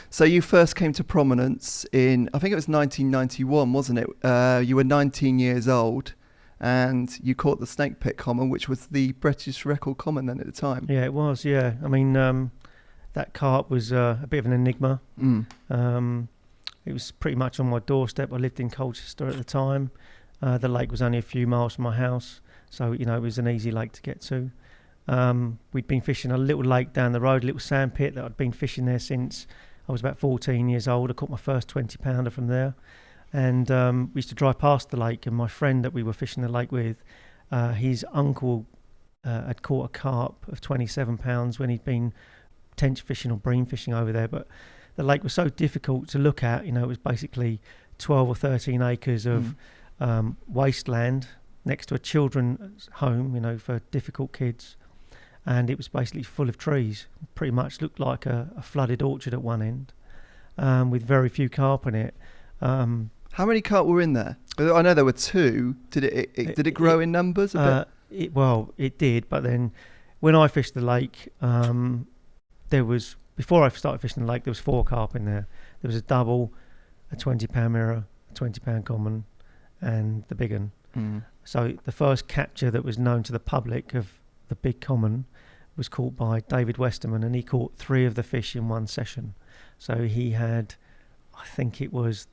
So you first came to prominence in, I think it was 1991, wasn't it? You were 19 years old and you caught the snake pit common, which was the British record common then at the time. Yeah, it was, yeah. I mean, that carp was a bit of an enigma. It was pretty much on my doorstep. I lived in Colchester at the time. The lake was only a few miles from my house, so, you know, it was an easy lake to get to. We'd been fishing a little lake down the road, a little sand pit that I'd been fishing there since I was about 14 years old. I caught my first 20-pounder from there. And we used to drive past the lake, and my friend that we were fishing the lake with, his uncle had caught a carp of 27 pounds when he'd been tench fishing or bream fishing over there. But the lake was so difficult to look at. You know, it was basically 12 or 13 acres of wasteland next to a children's home, you know, for difficult kids. And it was basically full of trees. Pretty much looked like a flooded orchard at one end, with very few carp in it. How many carp were in there? I know there were two. Did it grow in numbers a bit? It did, but then when I fished the lake, before I started fishing the lake, there was 4 carp in there. There was a double, a 20-pound mirror, a 20-pound common, and the big one. So the first capture that was known to the public of the big common was caught by David Westerman, and he caught 3 of the fish in one session. So he had, I think it was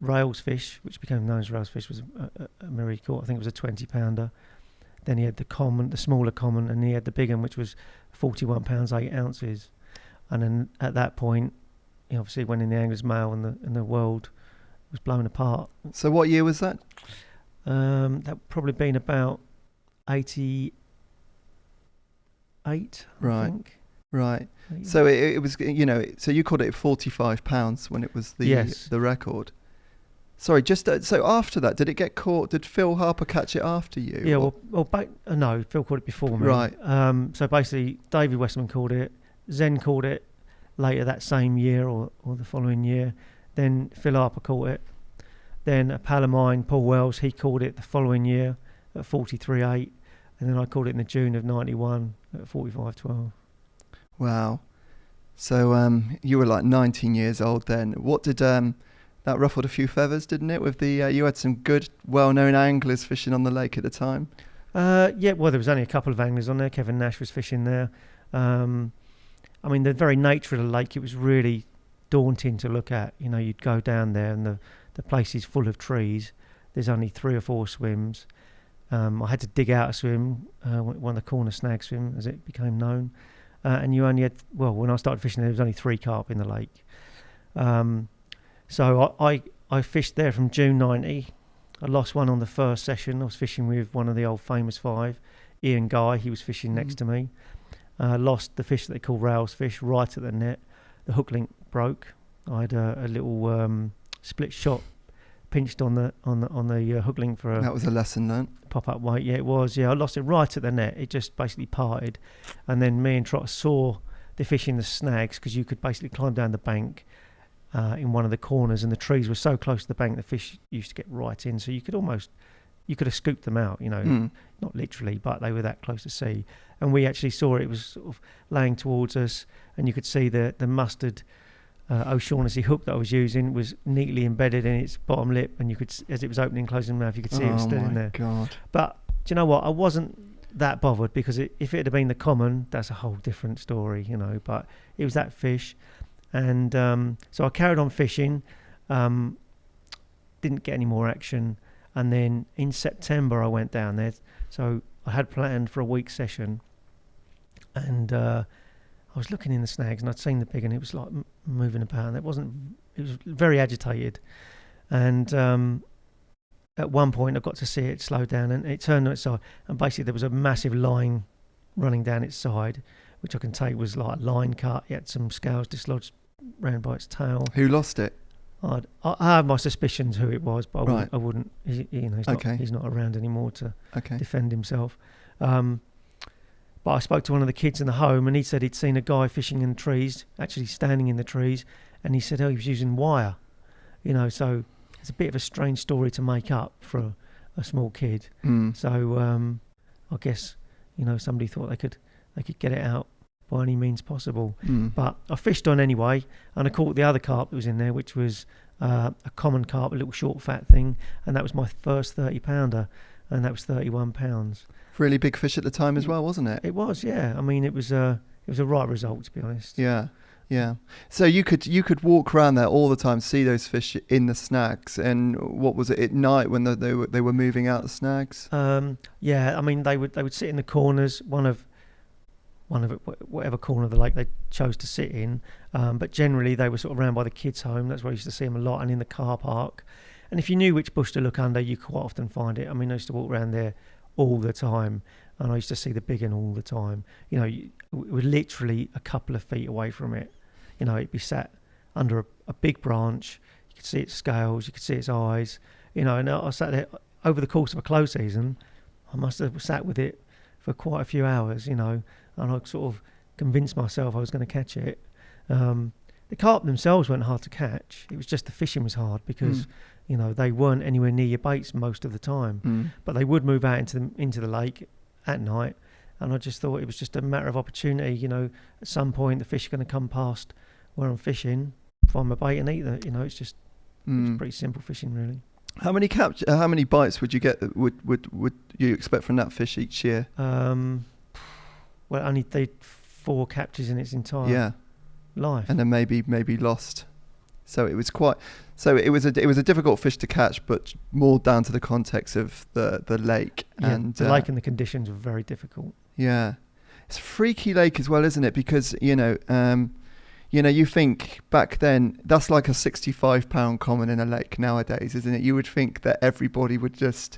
rails fish, which became known as rails fish, was a mirror he caught. I think it was a 20-pounder. Then he had the common, the smaller common, and he had the big one, which was 41 pounds 8 ounces. And then at that point, he obviously went in the Angler's Mail, and the world was blown apart. So what year was that? That probably been about 88, I think. Right. So it was, you know, so you caught it at 45 pounds when it was the record. Sorry, just so after that, did it get caught? Did Phil Harper catch it after you? Yeah, no, Phil caught it before me. Right. So basically, David Westman caught it. Zen caught it later that same year or the following year. Then Phil Harper caught it. Then a pal of mine, Paul Wells, he caught it the following year at 43.8, and then I caught it in the June of 91 at 45.12. Wow. So you were like 19 years old then. What did that ruffled a few feathers, didn't it? With the you had some good, well-known anglers fishing on the lake at the time. Yeah, well, there was only a couple of anglers on there. Kevin Nash was fishing there. I mean, the very nature of the lake, it was really daunting to look at. You know, you'd go down there and the place is full of trees. There's only 3 or 4 swims. I had to dig out a swim, one of the corner snag swim, as it became known. And you only had, well, when I started fishing there was only 3 carp in the lake. So I fished there from June 90. I lost one on the first session. I was fishing with one of the old famous 5, Ian Guy. He was fishing next to me. Lost the fish that they call rails fish right at the net. The hook link broke. I had a little split shot pinched on the hook link for that was a lesson learned. Pop-up weight. Yeah, it was. Yeah, I lost it right at the net. It just basically parted, and then me and Trot saw the fish in the snags, because you could basically climb down the bank in one of the corners, and the trees were so close to the bank the fish used to get right in, so you could have scooped them out, you know, not literally, but they were that close to sea. And we actually saw it was sort of laying towards us, and you could see the mustard O'Shaughnessy hook that I was using was neatly embedded in its bottom lip, and you could, as it was opening and closing the mouth, you could see it was still in there. God. But do you know what? I wasn't that bothered, because if it had been the common, that's a whole different story, you know. But it was that fish, and so I carried on fishing. Didn't get any more action, and then in September I went down there. So I had planned for a week session, and I was looking in the snags, and I'd seen the pig, and it was like moving about, and it was very agitated. And at one point I got to see it slow down, and it turned on its side, and basically there was a massive line running down its side, which I can take was like a line cut. It had some scales dislodged round by its tail. Who lost it? I have my suspicions who it was, but Right. I wouldn't. He's not around anymore to defend himself. But I spoke to one of the kids in the home, and he said he'd seen a guy fishing in the trees, actually standing in the trees, and he said, he was using wire. You know, so it's a bit of a strange story to make up for a small kid. So I guess, you know, somebody thought they could get it out by any means possible. But I fished on anyway, and I caught the other carp that was in there, which was a common carp, a little short fat thing, and that was my first 30-pounder, and that was 31 pounds. Really big fish at the time as well, wasn't it? It was, yeah. I mean, it was a right result, to be honest. Yeah. Yeah. So you could walk around there all the time, see those fish in the snags. And what was it at night when they were moving out the snags? Yeah. I mean, they would sit in the corners, one of whatever corner of the lake they chose to sit in. But generally, they were sort of around by the kids' home. That's where I used to see them a lot, and in the car park. And if you knew which bush to look under, you quite often find it. I mean, I used to walk around there all the time, and I used to see the big one all the time. You know, we were literally a couple of feet away from it. You know, it'd be sat under a big branch. You could see its scales, you could see its eyes. You know, and I sat there over the course of a close season. I must have sat with it for quite a few hours, you know, and I sort of convinced myself I was going to catch it. The carp themselves weren't hard to catch. It was just the fishing was hard because, you know, they weren't anywhere near your baits most of the time. But they would move out into the lake at night, and I just thought it was just a matter of opportunity. You know, at some point the fish are going to come past where I'm fishing, find my bait and eat it. You know, it's just it's pretty simple fishing, really. How many bites would you get? Would you expect from that fish each year? Well, only 4 captures in its entire life, and then maybe lost. So it was a difficult fish to catch, but more down to the context of the lake. Yeah, and the lake and the conditions were very difficult. Yeah, it's a freaky lake as well, isn't it? Because you think back then that's like a 65-pound common in a lake nowadays, isn't it? You would think that everybody would just,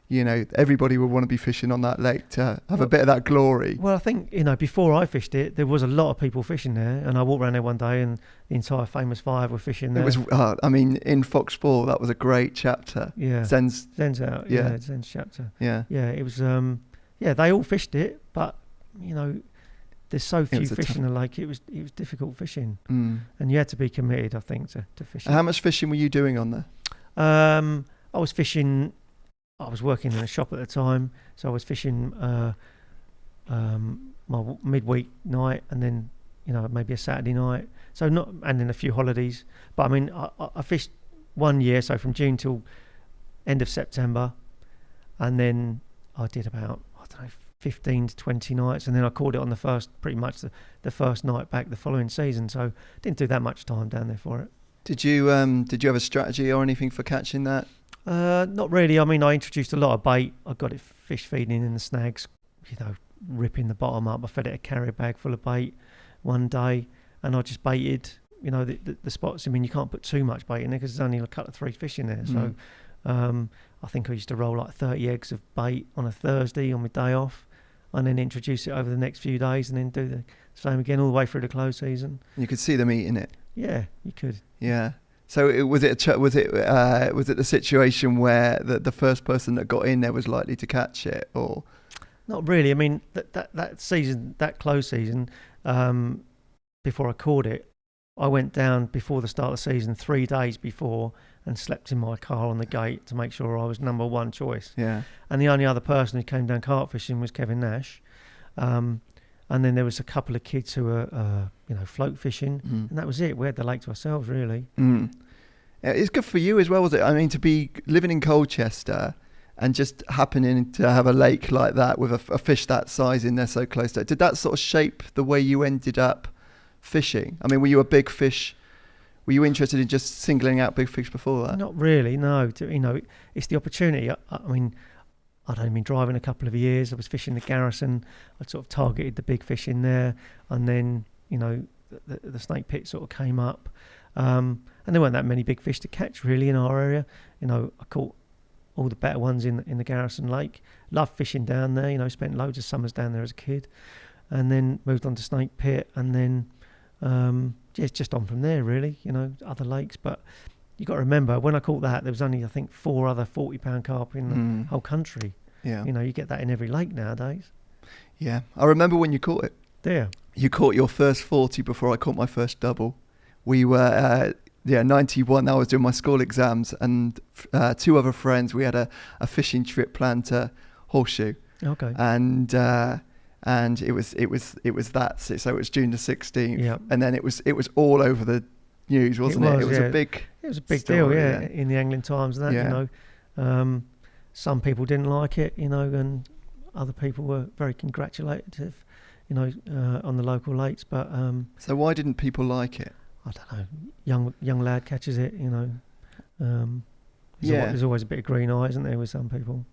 everybody would want to be fishing on that lake to have a bit of that glory. Well, I think, before I fished it, there was a lot of people fishing there, and I walked around there one day and the entire Famous Five were fishing there. It was, in Fox 4, that was a great chapter. Yeah. Zen's out. Yeah. Zen's chapter. Yeah. Yeah, it was, they all fished it, but, there's so few fish in the lake. It was difficult fishing, and you had to be committed, I think, to fishing. How much fishing were you doing on there? I was fishing. I was working in a shop at the time, so I was fishing my midweek night, and then maybe a Saturday night. So and then a few holidays. But I mean, I fished 1 year, so from June till end of September, and then I did about 15 to 20 nights, and then I caught it on pretty much the first night back the following season. So didn't do that much time down there for it. Did you have a strategy or anything for catching that? Not really. I mean, I introduced a lot of bait. I got it fish feeding in the snags, ripping the bottom up. I fed it a carrier bag full of bait one day, and I just baited, the spots. I mean, you can't put too much bait in there because there's only a couple of 3 fish in there. So I think I used to roll like 30 eggs of bait on a Thursday on my day off, and then introduce it over the next few days, and then do the same again all the way through the close season. You could see them eating it. Yeah, you could. Yeah. So was it the situation where the first person that got in there was likely to catch it, or? Not really. I mean, that season, that close season, before I caught it, I went down before the start of the season 3 days before and slept in my car on the gate to make sure I was number one choice. Yeah. And the only other person who came down carp fishing was Kevin Nash. And then there was a couple of kids who were, float fishing, and that was it. We had the lake to ourselves, really. It's good for you as well, was it? I mean, to be living in Colchester and just happening to have a lake like that with a fish that size in there so close to it. Did that sort of shape the way you ended up fishing? I mean, were you a big fish? Were you interested in just singling out big fish before that? Not really, no. It's the opportunity. I mean, I'd only been driving a couple of years. I was fishing the Garrison. I'd sort of targeted the big fish in there, and then the snake pit sort of came up, and there weren't that many big fish to catch really in our area. I caught all the better ones in the Garrison Lake. Loved fishing down there. Spent loads of summers down there as a kid, and then moved on to snake pit, and then it's just on from there really. Other lakes, but you got to remember when I caught that, there was only I think 4 other 40-pound carp in the whole country. Yeah. You get that in every lake nowadays. Yeah, I remember when you caught it. Yeah. You caught your first 40 before I caught my first double. We were 91. I was doing my school exams, and 2 other friends. We had a fishing trip planned to Horseshoe. Okay. And and it was that. So it was June the 16th, Yeah. and then it was all over the news, wasn't it? It was a big. It was a big story, deal, in the Angling Times and that, Yeah. Some people didn't like it, and other people were very congratulative, on the local lakes. But So why didn't people like it? I don't know. Young lad catches it, There's always a bit of green eye, isn't there, with some people?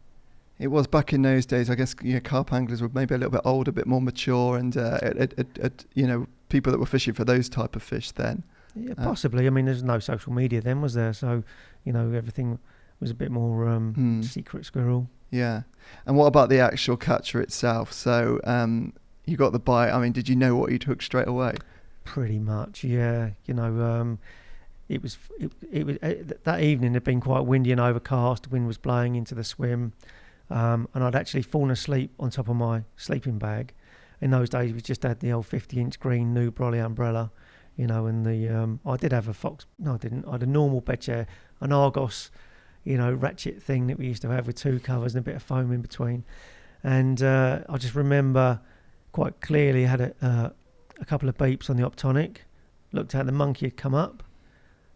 It was back in those days. I guess carp anglers were maybe a little bit older, a bit more mature, and people that were fishing for those type of fish then. Yeah, possibly. I mean, there's no social media then, was there? So, everything was a bit more secret squirrel. Yeah. And what about the actual catcher itself? So you got the bite. I mean, did you know what you took straight away? Pretty much, yeah. It was that evening had been quite windy and overcast. Wind was blowing into the swim, and I'd actually fallen asleep on top of my sleeping bag. In those days, we just had the old 50-inch green new brolly umbrella, and I did have a fox. No, I didn't. I had a normal bed chair, an Argos, ratchet thing that we used to have with two covers and a bit of foam in between. And I just remember quite clearly had a couple of beeps on the optonic. Looked at the monkey had come up.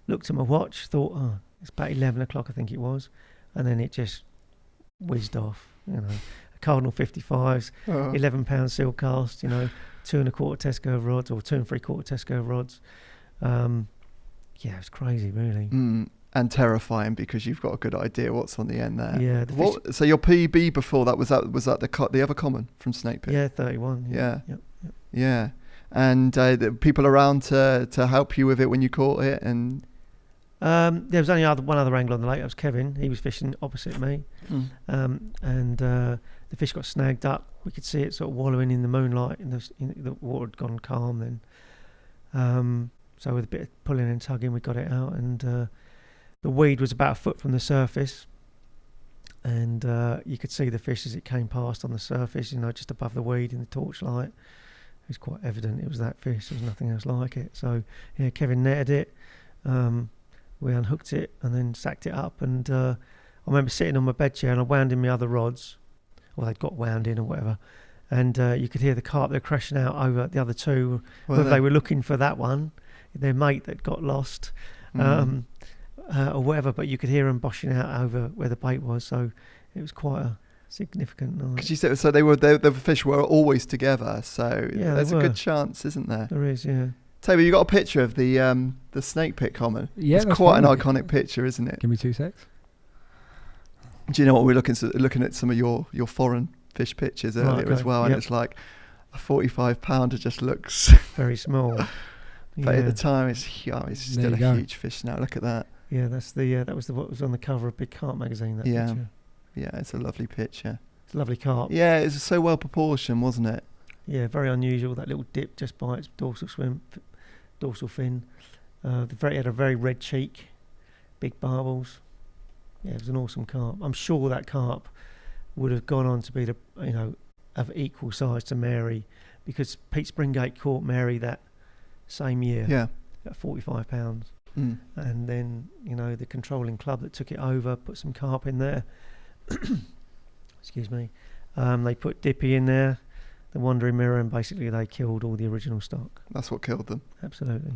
Looked at my watch, thought, it's about 11 o'clock, I think it was. And then it just whizzed off, A Cardinal 55s, 11-pound seal cast, 2 1/4 Tesco rods or 2 3/4 Tesco rods. It was crazy, really. And terrifying because you've got a good idea what's on the end there. Yeah. So your PB before that was that the other common from Snakepit? Yeah, 31. Yeah. Yep. Yeah. And the people around to help you with it when you caught it, and there was only one other angler on the lake. That was Kevin. He was fishing opposite me, and the fish got snagged up. We could see it sort of wallowing in the moonlight. The water had gone calm then. So with a bit of pulling and tugging, we got it out, and the weed was about a foot from the surface, and you could see the fish as it came past on the surface. Just above the weed in the torchlight. It was quite evident it was that fish. There was nothing else like it. So yeah, Kevin netted it. We unhooked it and then sacked it up, and I remember sitting on my bed chair and I wound in my other rods, or they'd got wound in or whatever, and you could hear the carp, they're crashing out over the other two, whether they were looking for that one, their mate that got lost, or whatever, but you could hear them boshing out over where the bait was, so it was quite a significant night. Because you said so the fish were always together, so yeah, there's a good chance, isn't there? There is, yeah. Toby, you got a picture of the Snakepit common? Yeah, it's quite an iconic picture, isn't it? Give me 2 secs. Do you know what we're looking at some of your foreign fish pictures earlier as well, and it's like a 45-pounder just looks very small. But at the time, it's still a huge fish now. Look at that. Yeah, that's that was what was on the cover of Big Carp magazine. That picture. Yeah, it's a lovely picture. It's a lovely carp. Yeah, it was so well proportioned, wasn't it? Yeah, very unusual. That little dip just by its dorsal fin. It had a very red cheek, big barbels. Yeah, it was an awesome carp. I'm sure that carp would have gone on to be of equal size to Mary, because Pete Springate caught Mary that same year. Yeah. At 45 pounds. And then the controlling club that took it over put some carp in there. Excuse me. They put Dippy in there, the Wandering Mirror, and basically they killed all the original stock. That's what killed them. Absolutely.